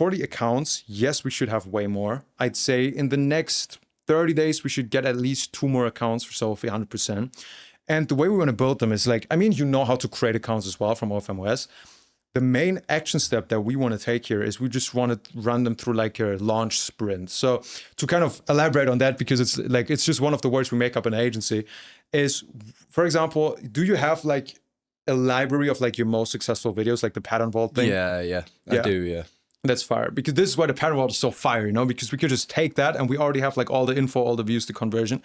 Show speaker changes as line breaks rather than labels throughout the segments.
for the accounts, yes, we should have way more. I'd say in the next 30 days, we should get at least 2 more accounts for Sophie, 100%. And the way we want to build them is like, I mean, you know how to create accounts as well from OFMOS. The main action step that we want to take here is we just want to run them through like a launch sprint. So to kind of elaborate on that, because it's just one of the words we make up in the agency, is, for example, do you have like a library of like your most successful videos, like the pattern vault thing?
Yeah, I do, yeah.
That's fire, because this is why the pattern vault is so fire, you know, because we could just take that and we already have like all the info, all the views, the conversion.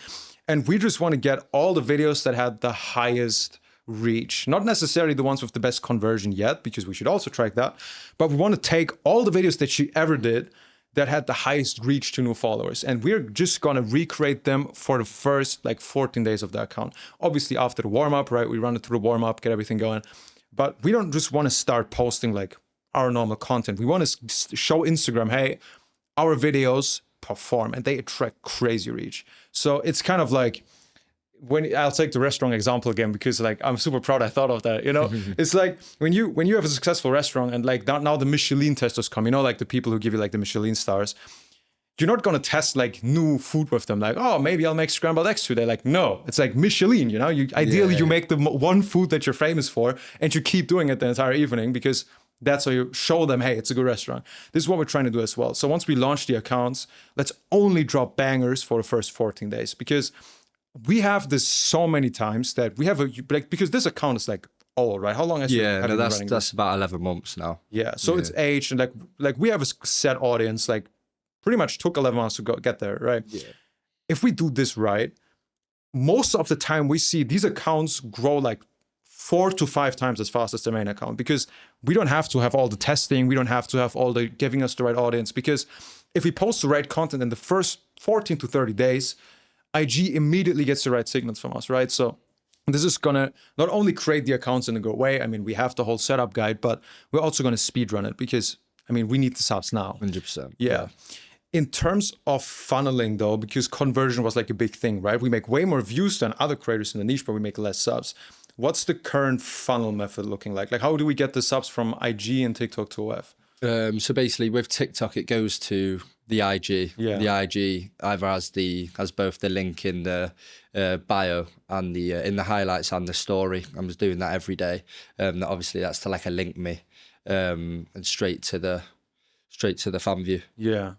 And we just want to get all the videos that had the highest reach, not necessarily the ones with the best conversion yet, because we should also track that, but we want to take all the videos that she ever did that had the highest reach to new followers, and we're just gonna recreate them for the first like 14 days of the account. Obviously after the warm-up, right, we run it through the warm-up, get everything going, but we don't just want to start posting like our normal content. We want to show Instagram, hey, our videos perform and they attract crazy reach. So it's kind of like, when I'll take the restaurant example again, because like I'm super proud I thought of that, you know. It's like when you have a successful restaurant and like now the Michelin testers come, you know, like the people who give you like the Michelin stars, you're not going to test like new food with them, like, oh, maybe I'll make scrambled eggs today. Like, no, it's like Michelin, you know. You ideally you make the one food that you're famous for and you keep doing it the entire evening, because that's how you show them, hey, it's a good restaurant. This is what we're trying to do as well. So once we launch the accounts, let's only drop bangers for the first 14 days, because we have this so many times that we have like, because this account is like old, right? How long has
that's about 11 months now.
Yeah, so it's aged, and like we have a set audience, like pretty much took 11 months to get there, right? Yeah. If we do this right, most of the time we see these accounts grow like 4 to 5 times as fast as the main account, because we don't have to have all the testing, we don't have to have all the giving us the right audience, because if we post the right content in the first 14 to 30 days, IG immediately gets the right signals from us, right? So this is gonna not only create the accounts in a good way, I mean, we have the whole setup guide, but we're also gonna speed run it, because, I mean, we need the subs now.
100%.
Yeah. In terms of funneling though, because conversion was like a big thing, right? We make way more views than other creators in the niche, but we make less subs. What's the current funnel method looking like? Like, how do we get the subs from IG and TikTok to OF?
So basically with TikTok, it goes to the IG. Yeah. The IG either has both the link in the bio and the in the highlights and the story. I'm just doing that every day. Obviously that's to like a link me and straight to the fan view.
Yeah.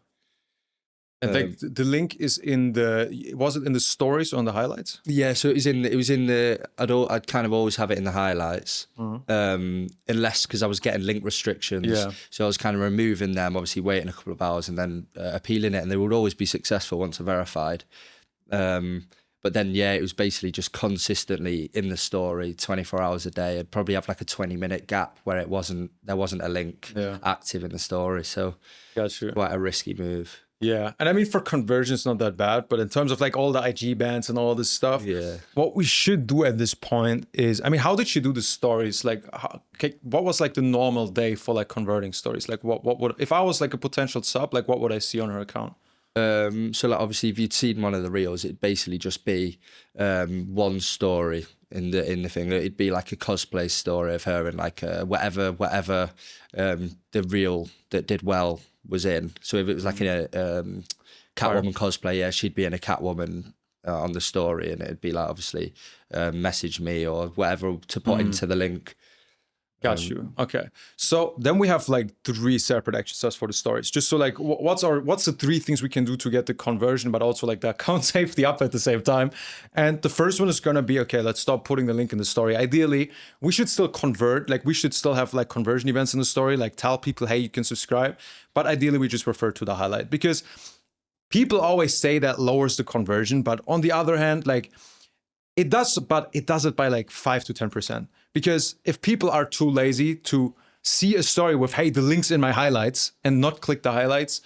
And like the link is in the, was it in the stories or on the highlights?
Yeah, so it was in the, I'd kind of always have it in the highlights, unless, because I was getting link restrictions. Yeah. So I was kind of removing them, obviously waiting a couple of hours and then appealing it, and they would always be successful once I verified. But then, yeah, it was basically just consistently in the story, 24 hours a day. I'd probably have like a 20-minute gap where there wasn't a link active in the story. So quite a risky move.
Yeah, and I mean, for conversion, it's not that bad, but in terms of like all the IG bans and all this stuff, what we should do at this point is, I mean, how did you do the stories? Like, what was like the normal day for like converting stories? Like, what would, if I was like a potential sub, like what would I see on her account?
So like obviously, if you'd seen one of the reels, it'd basically just be one story in the thing. It'd be like a cosplay story of her and like whatever the reel that did well was in. So if it was like in a Catwoman cosplay, yeah, she'd be in a Catwoman on the story, and it'd be like obviously message me or whatever to put into the link.
Got you. Okay. So then we have like 3 separate action steps for the stories. Just so like, what's the 3 things we can do to get the conversion, but also like the account safety up at the same time? And the first one is going to be, okay, let's stop putting the link in the story. Ideally, we should still convert, like we should still have like conversion events in the story, like tell people, hey, you can subscribe. But ideally, we just refer to the highlight, because people always say that lowers the conversion. But on the other hand, like it does, but it does it by like 5 to 10%. Because if people are too lazy to see a story with, hey, the link's in my highlights, and not click the highlights,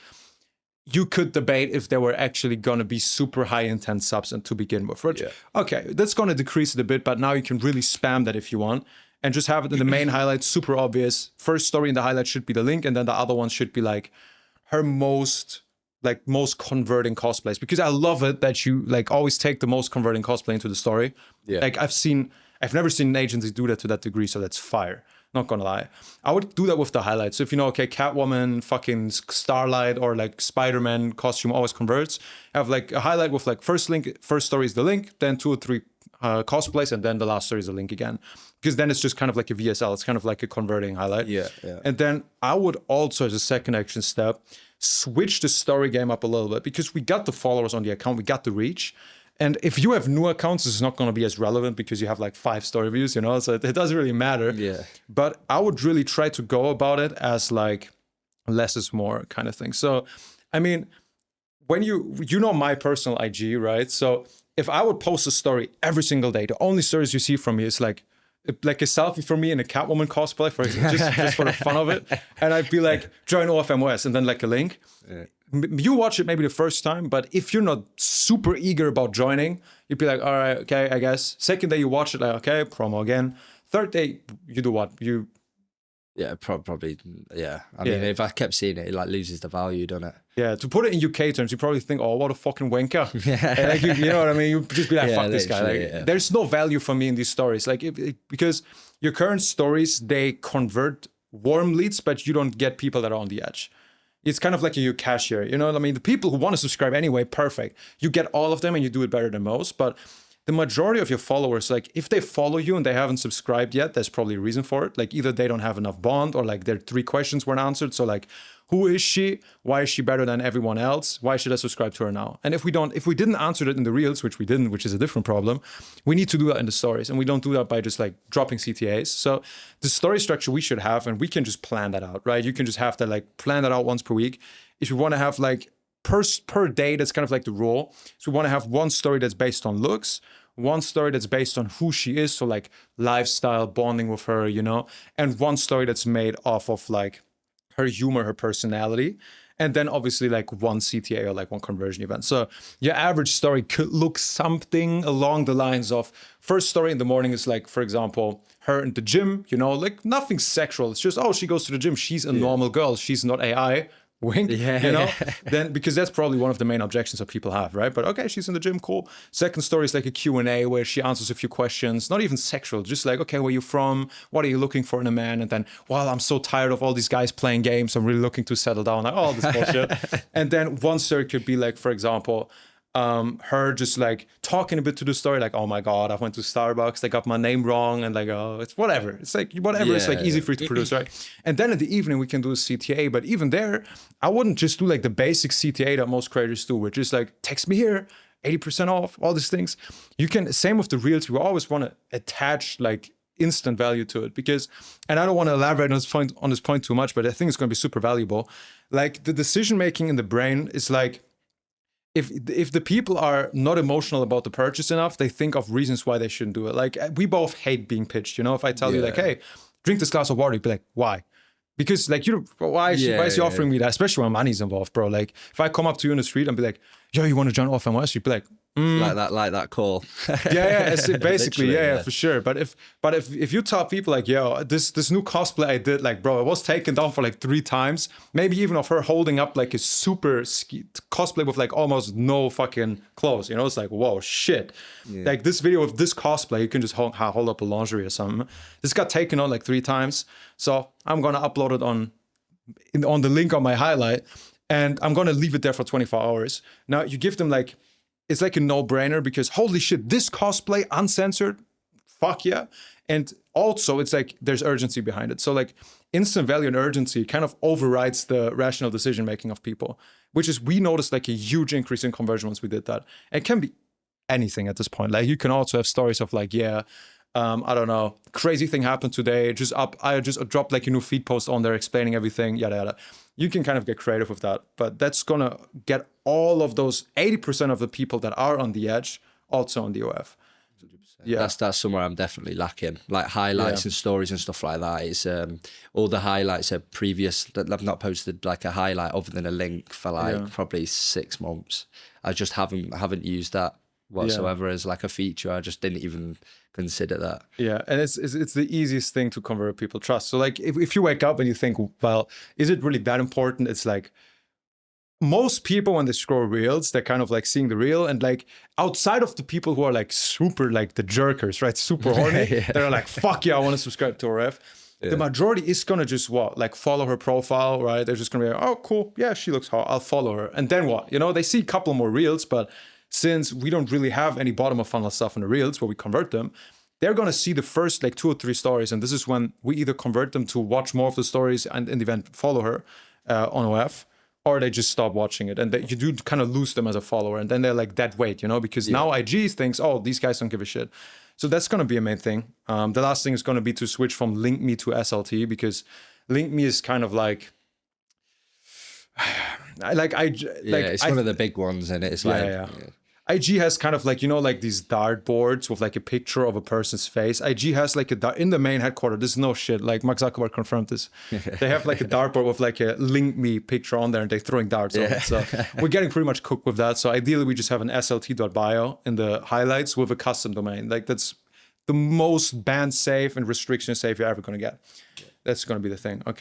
you could debate if they were actually going to be super high intent subs and to begin with. Which, okay, that's going to decrease it a bit, but now you can really spam that if you want and just have it in the main highlights, super obvious. First story in the highlights should be the link, and then the other one should be like her most converting cosplays, because I love it that you like always take the most converting cosplay into the story. Yeah. Like I've never seen an agency do that to that degree, so that's fire. Not gonna lie. I would do that with the highlights. So if you know, okay, Catwoman, fucking Starlight, or like Spider-Man costume always converts, have like a highlight with like first story is the link, then 2 or 3 cosplays, and then the last story is the link again. Because then it's just kind of like a VSL. It's kind of like a converting highlight.
Yeah.
And then I would also, as a second action step, switch the story game up a little bit, because we got the followers on the account, we got the reach. And if you have new accounts, it's not going to be as relevant because you have like 5 story views, you know, so it doesn't really matter.
Yeah.
But I would really try to go about it as like less is more kind of thing. So, I mean, when you know my personal IG, right? So if I would post a story every single day, the only stories you see from me is like a selfie for me in a Catwoman cosplay, for example, just for the fun of it. And I'd be like, join OFMOS, and then like a link. Yeah. You watch it maybe the first time, but if you're not super eager about joining, you'd be like, all right, okay, I guess. Second day you watch it, like, okay, promo again. Third day, you do what?
Yeah, probably, yeah. I mean, if I kept seeing it, it like loses the value, doesn't it?
Yeah, to put it in UK terms, you probably think, oh, what a fucking wanker. Yeah. Like, you know what I mean? You just be like, fuck this guy. Like, there's no value for me in these stories. Like, because your current stories, they convert warm leads, but you don't get people that are on the edge. It's kind of like a cashier, you know what I mean? The people who want to subscribe anyway, perfect. You get all of them and you do it better than most. But the majority of your followers, like if they follow you and they haven't subscribed yet, there's probably a reason for it. Like either they don't have enough bond, or like their 3 questions weren't answered. So like, who is she? Why is she better than everyone else? Why should I subscribe to her now? And if we didn't answer it in the reels, which we didn't, which is a different problem, we need to do that in the stories. And we don't do that by just like dropping CTAs. So the story structure we should have, and we can just plan that out, right? You can just have to like plan that out once per week. If you want to have like per day, that's kind of like the rule. So we want to have 1 story that's based on looks, 1 story that's based on who she is, so like lifestyle, bonding with her, you know, and 1 story that's made off of like her humor, her personality, and then obviously like 1 CTA or like 1 conversion event. So your average story could look something along the lines of, first story in the morning is like, for example, her in the gym, you know, like nothing sexual. It's just, oh, she goes to the gym. She's a normal girl. She's not AI. Wink, you know, then because that's probably one of the main objections that people have, right? But okay, she's in the gym, cool. Second story is like a Q&A where she answers a few questions, not even sexual, just like, okay, where are you from? What are you looking for in a man? And then, well, I'm so tired of all these guys playing games. I'm really looking to settle down, like all this bullshit. And then 1 story could be like, for example, her just like talking a bit to the story, like, oh my God, I went to Starbucks, they got my name wrong, and like, oh, it's whatever. It's like, whatever, it's like easy for you to produce, right? And then in the evening, we can do a CTA, but even there, I wouldn't just do like the basic CTA that most creators do, which is like, text me here, 80% off, all these things. You can, same with the reels, we always want to attach like instant value to it, because, and I don't want to elaborate on this point too much, but I think it's going to be super valuable. Like the decision making in the brain is like, if the people are not emotional about the purchase enough, they think of reasons why they shouldn't do it. Like we both hate being pitched, you know, if I tell you like, hey, drink this glass of water, you'd be like, why? Because like, why is she offering me that? Especially when money's involved, bro. Like if I come up to you in the street and be like, yo, you want to join OFMOS? You'd be like,
like that call.
It's basically, for sure. But if you tell people like, yo, this new cosplay I did, like, bro, it was taken down for like 3 times, maybe even of her holding up like a super cosplay with like almost no fucking clothes, you know, it's like, whoa, shit. Like this video of this cosplay, you can just hold up a lingerie or something. This got taken out like 3 times, so I'm gonna upload it on the link on my highlight, and I'm gonna leave it there for 24 hours. Now you give them like, it's like a no-brainer, because holy shit, this cosplay uncensored, fuck yeah. And also it's like there's urgency behind it. So like instant value and urgency kind of overrides the rational decision making of people, which is, we noticed like a huge increase in conversion once we did that. It can be anything at this point. Like you can also have stories of like, I don't know, crazy thing happened today. I just dropped like a new feed post on there explaining everything, yada yada. You can kind of get creative with that, but that's gonna get all of those 80% of the people that are on the edge also on the OF.
100%. Yeah, that's somewhere I'm definitely lacking. Like highlights and stories and stuff like that. It's all the highlights are previous. I've not posted like a highlight other than a link for like probably 6 months. I just haven't used that whatsoever as like a feature. I just didn't even consider that. Yeah,
and it's the easiest thing to convert people trust. So like if you wake up and you think, well, is it really that important? It's like most people when they scroll reels, they're kind of like seeing the reel, and like outside of the people who are like super like the jerkers, right? Super horny. They're like, fuck yeah, I want to subscribe to RF. the majority is gonna just what? Like follow her profile, right? They're just gonna be like, oh, cool. Yeah, she looks hot. I'll follow her. And then what? You know, they see a couple more reels, but since we don't really have any bottom of funnel stuff in the reels where we convert them, they're gonna see the first like 2 or 3 stories. And this is when we either convert them to watch more of the stories and in the event follow her on OF, or they just stop watching it. And you do kind of lose them as a follower. And then they're like dead weight, you know, because now IG thinks, oh, these guys don't give a shit. So that's going to be a main thing. The last thing is going to be to switch from link me to SLT, because link me is kind of like
it's one of the big ones, and it's
IG has kind of like, you know, like these dartboards with like a picture of a person's face. IG has like in the main headquarters, this is no shit, like Mark Zuckerberg confirmed this. They have like a dartboard with like a link me picture on there, and they're throwing darts on it. So we're getting pretty much cooked with that. So ideally we just have an slt.bio in the highlights with a custom domain. Like that's the most band safe and restriction safe you're ever going to get. That's going to be the thing. Okay.